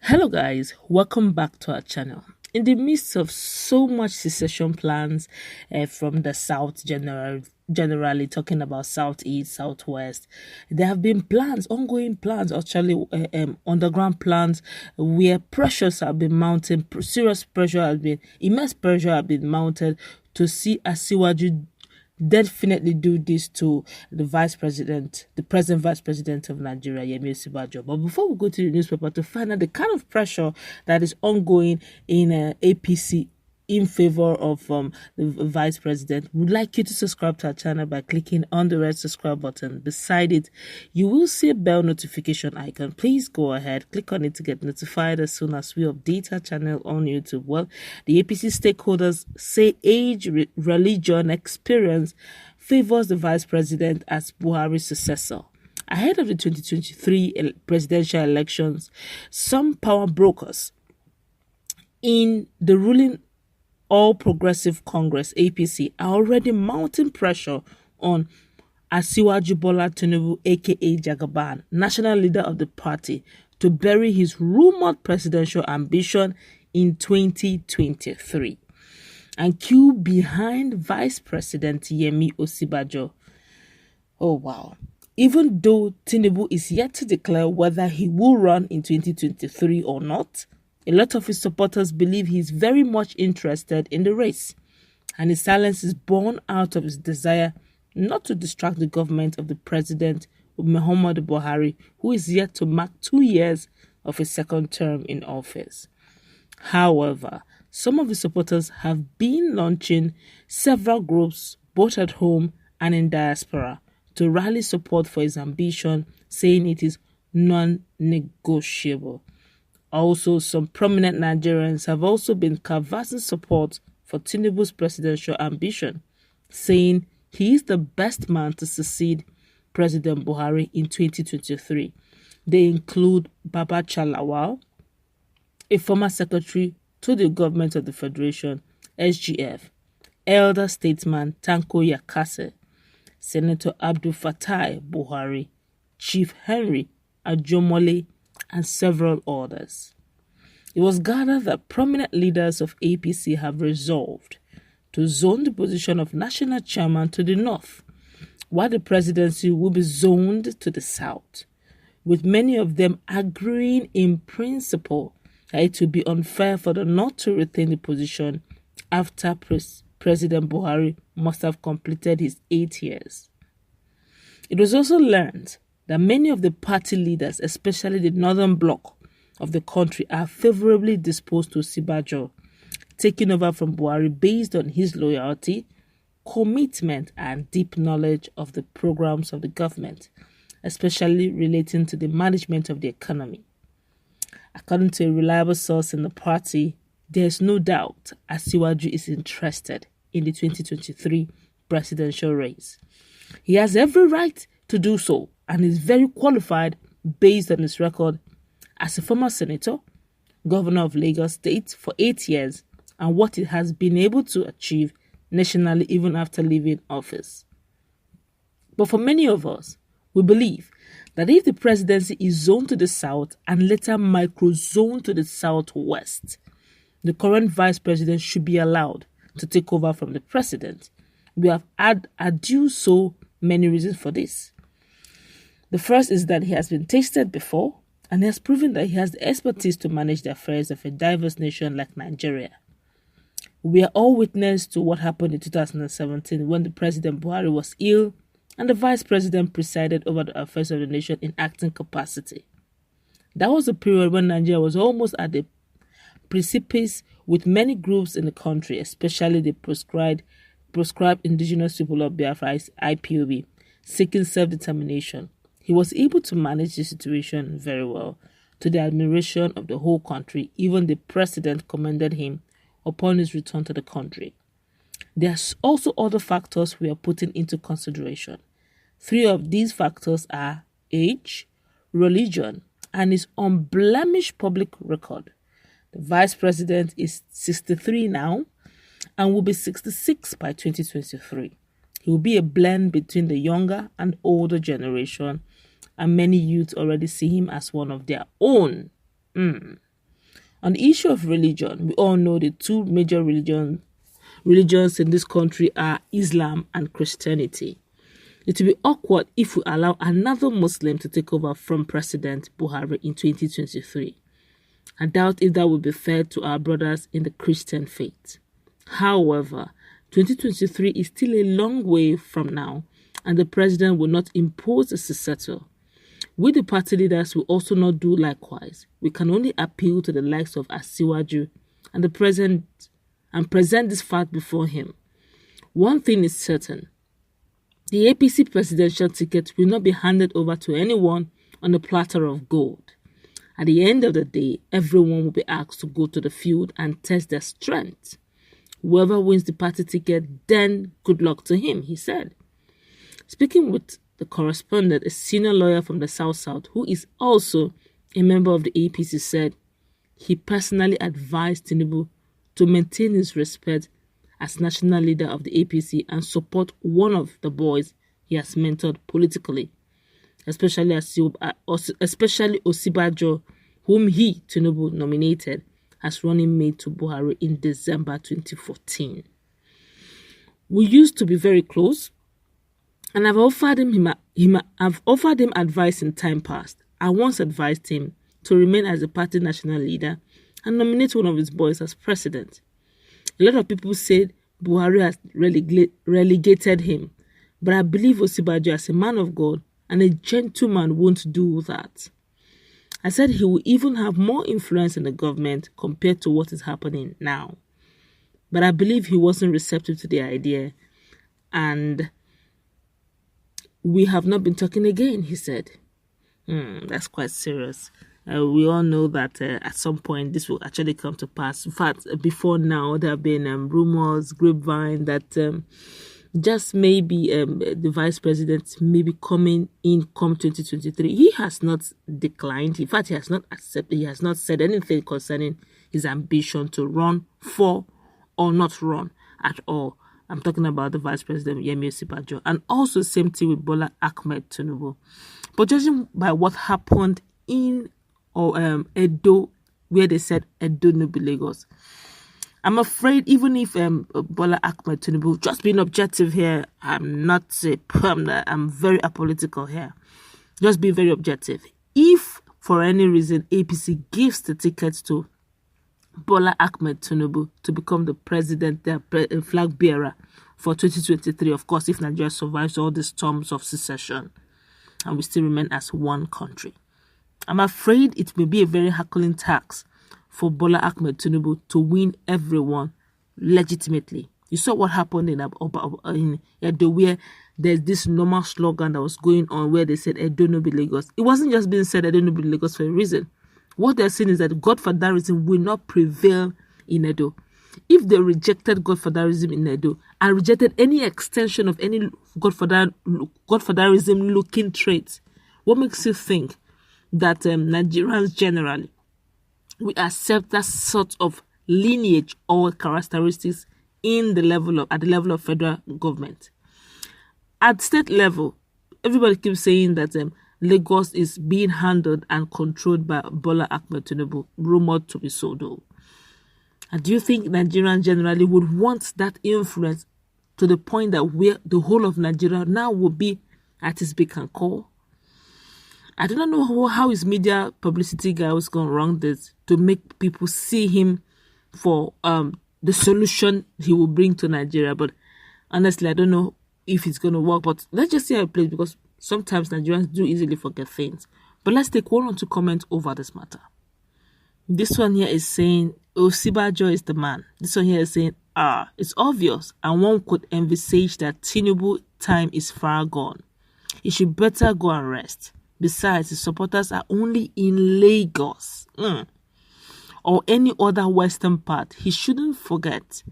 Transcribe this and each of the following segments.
Hello guys, welcome back to our channel. In the midst of so much secession plans from the South generally talking about Southeast, Southwest, there have been plans, ongoing plans, actually underground plans where pressures have been mounting, immense pressure has been mounted to see Asiwaju definitely do this to the present vice president of Nigeria, Yemi Osinbajo. But before we go to the newspaper to find out the kind of pressure that is ongoing in APC in favor of the vice president, we'd like you to subscribe to our channel by clicking on the red subscribe button. Beside it, you will see a bell notification icon. Please go ahead, click on it to get notified as soon as we update our channel on YouTube. Well, the APC stakeholders say age, religion, experience favors the vice president as Buhari's successor. Ahead of the 2023 presidential elections, some power brokers in the ruling All Progressive Congress, APC, are already mounting pressure on Asiwaju Bola Tinubu, aka Jagaban, national leader of the party, to bury his rumored presidential ambition in 2023 and queue behind Vice President Yemi Osinbajo. Oh wow. Even though Tinubu is yet to declare whether he will run in 2023 or not, a lot of his supporters believe he is very much interested in the race, and his silence is born out of his desire not to distract the government of the president, Muhammadu Buhari, who is yet to mark 2 years of his second term in office. However, some of his supporters have been launching several groups, both at home and in diaspora, to rally support for his ambition, saying it is non-negotiable. Also, some prominent Nigerians have also been canvassing support for Tinubu's presidential ambition, saying he is the best man to succeed President Buhari in 2023. They include Baba Chalawal, a former secretary to the government of the Federation, SGF, elder statesman Tanko Yakase, Senator Abdul Fattah Buhari, Chief Henry Ajomole, and several others. It was gathered that prominent leaders of APC have resolved to zone the position of national chairman to the north, while the presidency will be zoned to the south, with many of them agreeing in principle that it would be unfair for the north to retain the position after President Buhari must have completed his 8 years. It was also learned that many of the party leaders, especially the northern bloc of the country, are favorably disposed to Osinbajo taking over from Buhari based on his loyalty, commitment, and deep knowledge of the programs of the government, especially relating to the management of the economy. According to a reliable source in the party, there is no doubt Asiwaju is interested in the 2023 presidential race. He has every right to do so and is very qualified based on his record as a former senator, governor of Lagos State for 8 years, and what he has been able to achieve nationally even after leaving office. But for many of us, we believe that if the presidency is zoned to the south and later micro-zoned to the southwest, the current vice president should be allowed to take over from the president. We have adduced so many reasons for this. The first is that he has been tasted before and has proven that he has the expertise to manage the affairs of a diverse nation like Nigeria. We are all witness to what happened in 2017 when the President Buhari was ill and the Vice President presided over the affairs of the nation in acting capacity. That was a period when Nigeria was almost at the precipice, with many groups in the country, especially the proscribed indigenous people of Biafra, IPOB, seeking self-determination. He was able to manage the situation very well, to the admiration of the whole country. Even the president commended him upon his return to the country. There are also other factors we are putting into consideration. 3 of these factors are age, religion, and his unblemished public record. The vice president is 63 now and will be 66 by 2023. He will be a blend between the younger and older generation, and many youths already see him as one of their own. On the issue of religion, we all know the two major religions in this country are Islam and Christianity. It will be awkward if we allow another Muslim to take over from President Buhari in 2023. I doubt if that would be fair to our brothers in the Christian faith. However, 2023 is still a long way from now, and the president will not impose a successor. We, the party leaders, will also not do likewise. We can only appeal to the likes of Asiwaju and the president and present this fact before him. One thing is certain. The APC presidential ticket will not be handed over to anyone on a platter of gold. At the end of the day, everyone will be asked to go to the field and test their strength. Whoever wins the party ticket, then good luck to him, he said. Speaking with the correspondent, a senior lawyer from the South, who is also a member of the APC, said he personally advised Tinubu to maintain his respect as national leader of the APC and support one of the boys he has mentored politically, especially Osinbajo, whom he, Tinubu, nominated as running mate to Buhari in December 2014. We used to be very close, and I've offered him advice in time past. I once advised him to remain as the party national leader and nominate one of his boys as president. A lot of people said Buhari has relegated him, but I believe Osinbajo, as a man of God and a gentleman, won't do that. I said he will even have more influence in the government compared to what is happening now. But I believe he wasn't receptive to the idea, and we have not been talking again, he said. That's quite serious. We all know that at some point this will actually come to pass. In fact, before now, there have been rumors, grapevine, that just maybe the vice president may be coming in come 2023. He has not declined. In fact, he has not accepted. He has not said anything concerning his ambition to run for or not run at all. I'm talking about the vice president, Yemi Osinbajo, and also same thing with Bola Ahmed Tinubu. But judging by what happened in Edo, where they said Edo no be Lagos, I'm afraid even if Bola Ahmed Tinubu, just being objective here, I'm very apolitical here, just be very objective. If for any reason APC gives the ticket to Bola Ahmed Tinubu to become the president, the flag bearer for 2023, of course, if Nigeria survives all the storms of secession and we still remain as one country, I'm afraid it may be a very hackling tax for Bola Ahmed Tinubu to win everyone legitimately. You saw what happened in Edo, where there's this normal slogan that was going on where they said Edo no be Lagos. It wasn't just being said Edo no be Lagos for a reason. What they're saying is that Godfatherism will not prevail in Edo. If they rejected Godfatherism in Edo and rejected any extension of any Godfatherism-looking traits, what makes you think that Nigerians generally we accept that sort of lineage or characteristics at the level of federal government? At state level, everybody keeps saying that Lagos is being handled and controlled by Bola Ahmed Tinubu, rumored to be so though. And do you think Nigerians generally would want that influence to the point that where the whole of Nigeria now will be at his beck and call? I do not know how his media publicity guy was going wrong this to make people see him for the solution he will bring to Nigeria. But honestly, I don't know if it's going to work. But let's just see how it plays, because sometimes Nigerians do easily forget things. But let's take one or two comments over this matter. This one here is saying Osinbajo is the man. This one here is saying, it's obvious, and one could envisage that Tinubu time is far gone. He should better go and rest. Besides, his supporters are only in Lagos or any other western part. He shouldn't forget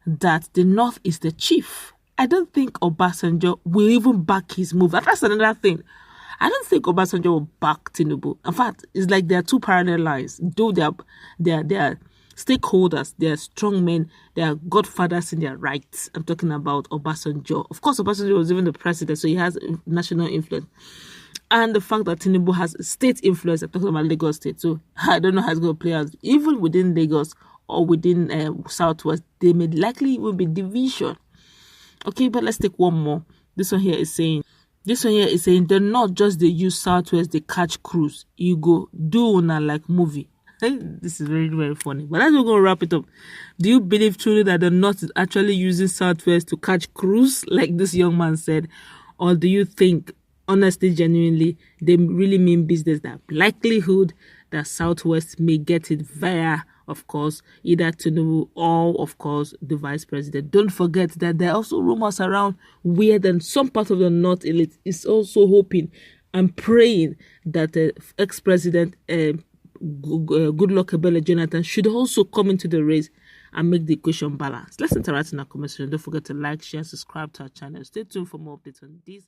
that the north is the chief. I don't think Obasanjo will even back his move. That's another thing. I don't think Obasanjo will back Tinubu. In fact, it's like there are two parallel lines. Though they are stakeholders, they are strong men, they are godfathers in their rights. I'm talking about Obasanjo. Of course, Obasanjo was even the president, so he has national influence. and the fact that Tinubu has state influence. I'm talking about Lagos State, so I don't know how it's going to play out. Even within Lagos or within Southwest, there may likely will be division. Okay, but let's take one more. This one here is saying, they're not just they use Southwest, they catch cruise. You go do una like movie. This is very, very funny. But as we're going to wrap it up, do you believe truly that the North is actually using Southwest to catch cruise, like this young man said? Or do you think, honestly, genuinely, they really mean business? That likelihood that Southwest may get it via, of course, either Tinubu or, of course, the vice president. Don't forget that there are also rumors around where then some part of the North elite is also hoping and praying that ex-president Goodluck Ebele Jonathan should also come into the race and make the equation balanced. Let's interact in our conversation. Don't forget to like, share, subscribe to our channel. Stay tuned for more updates on this.